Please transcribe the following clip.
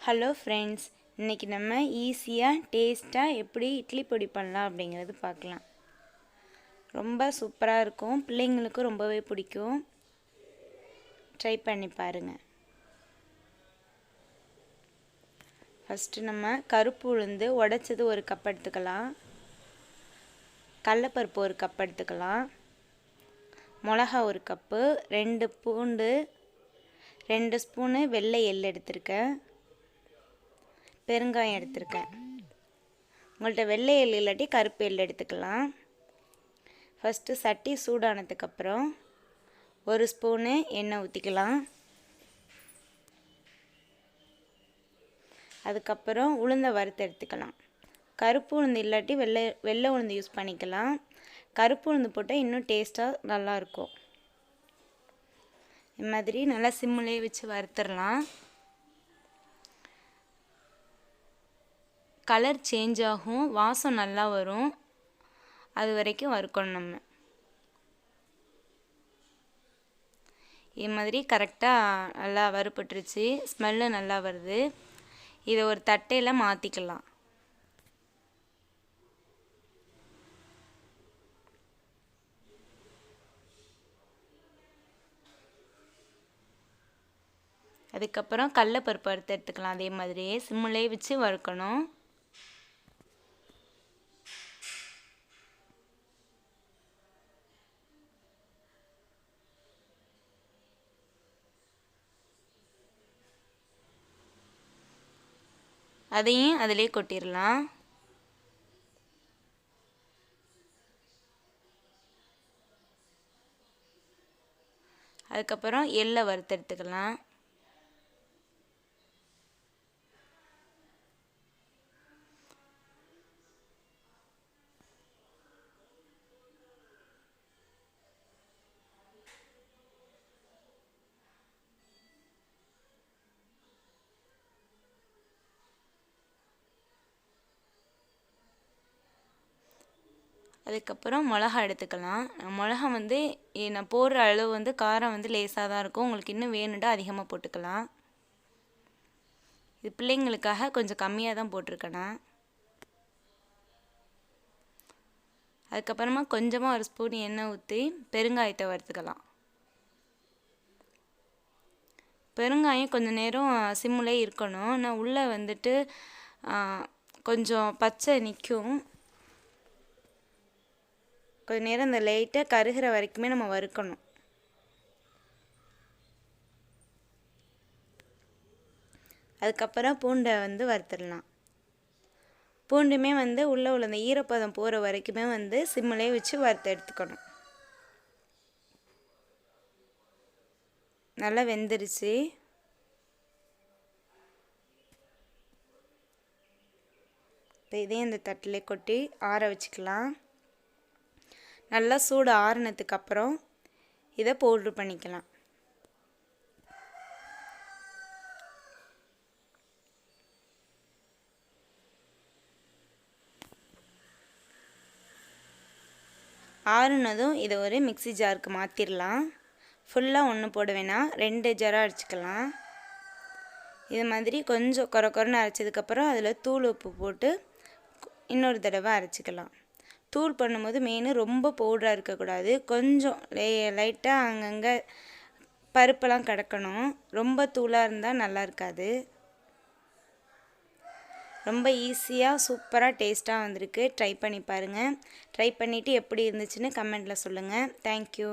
Hello friends, இன்றைக்கி நம்ம ஈஸியாக டேஸ்ட்டாக எப்படி இட்லி பொடி பண்ணலாம் அப்படிங்கிறது பார்க்கலாம். ரொம்ப சூப்பராக இருக்கும், பிள்ளைங்களுக்கும் ரொம்பவே பிடிக்கும். ட்ரை பண்ணி பாருங்கள். ஃபஸ்ட்டு நம்ம கருப்பு உளுந்து உடைச்சது ஒரு கப் எடுத்துக்கலாம். கடலைப்பருப்பு ஒரு கப் எடுத்துக்கலாம். மிளகா ஒரு கப்பு, 2 பூண்டு, 2 ஸ்பூனு வெள்ளை எள் எடுத்திருக்கேன். பெருங்காயம் எடுத்திருக்கேன். உங்கள்கிட்ட வெள்ளை எள் இல்லாட்டி கருப்பு எள் எடுத்துக்கலாம். ஃபஸ்ட்டு சட்டி சூடானதுக்கப்புறம் 1 ஸ்பூனு எண்ணெய் ஊற்றிக்கலாம். அதுக்கப்புறம் உளுந்தை வறுத்து எடுத்துக்கலாம். கருப்பு உளுந்து இல்லாட்டி வெள்ளை உளுந்து யூஸ் பண்ணிக்கலாம். கருப்பு உளுந்து போட்டால் இன்னும் டேஸ்ட்டாக நல்லாயிருக்கும். இது மாதிரி நல்லா சிம்மிலே வச்சு வறுத்துடலாம். கலர் சேஞ்ச் ஆகும், வாசம் நல்லா வரும். அது வரைக்கும் வறுக்கணும் நம்ம. இது மாதிரி கரெக்டாக நல்லா வறுபட்டுருச்சு, ஸ்மெல்லு நல்லா வருது. இதை ஒரு தட்டையில் மாற்றிக்கலாம். அதுக்கப்புறம் கடலைப்பருப்பு வறுத்து எடுத்துக்கலாம். அதே மாதிரியே சிம்மிலே வச்சு வறுக்கணும். அதையும் அதிலே கொட்டிடலாம். அதுக்கப்புறம் எள்ளை வறுத்து எடுத்துக்கலாம். அதுக்கப்புறம் மிளகா எடுத்துக்கலாம். மிளகா வந்து நான் போடுற அளவு வந்து காரம் வந்து லேசாக தான் இருக்கும். உங்களுக்கு இன்னும் வேணுண்டா அதிகமாக போட்டுக்கலாம். இது பிள்ளைங்களுக்காக கொஞ்சம் கம்மியாக தான் போட்டிருக்கேன். அதுக்கப்புறமா கொஞ்சமாக 1 ஸ்பூன் எண்ணெய் ஊற்றி பெருங்காயத்தை வறுத்துக்கலாம். பெருங்காயம் கொஞ்சம் நேரம் சிம்மிலே இருக்கணும். நான் உள்ளே வந்துட்டு கொஞ்சம் பச்சை நிற்கும். கொஞ்ச நேரம் இந்த லைட்டாக கருகிற வரைக்குமே நம்ம வறுக்கணும். அதுக்கப்புறம் பூண்டை வந்து வறுத்துடலாம். பூண்டுமே வந்து உள்ளே உள்ள அந்த ஈரப்பதம் போகிற வரைக்குமே வந்து சிம்மிலே வச்சு வறுத்து எடுத்துக்கணும். நல்லா வெந்துருச்சு. இப்போ இதையும் இந்த தட்டிலே கொட்டி ஆற வச்சுக்கலாம். நல்லா சூடு ஆறுனதுக்கப்புறம் இதை பவுட்ரு பண்ணிக்கலாம். ஆறுனதும் இதை ஒரு மிக்ஸி ஜாருக்கு மாற்றிடலாம். ஃபுல்லாக ஒன்று போட வேணாம், 2 ஜாராக அரைச்சிக்கலாம். இது மாதிரி கொஞ்சம் கொரன்னு அரைச்சதுக்கப்புறம் அதில் தூள் உப்பு போட்டு இன்னொரு தடவை அரைச்சிக்கலாம். தூள் பண்ணும்போது மெயின் ரொம்ப பவுடராக இருக்கக்கூடாது. கொஞ்சம் லைட்டாக அங்கங்கே பருப்பெல்லாம் கிடக்கணும். ரொம்ப தூளாக இருந்தால் நல்லா இருக்காது. ரொம்ப ஈஸியாக சூப்பராக டேஸ்ட்டாக வந்திருக்கு. ட்ரை பண்ணி பாருங்கள். ட்ரை பண்ணிவிட்டு எப்படி இருந்துச்சுன்னு கமெண்ட்டில் சொல்லுங்கள். தேங்க்யூ.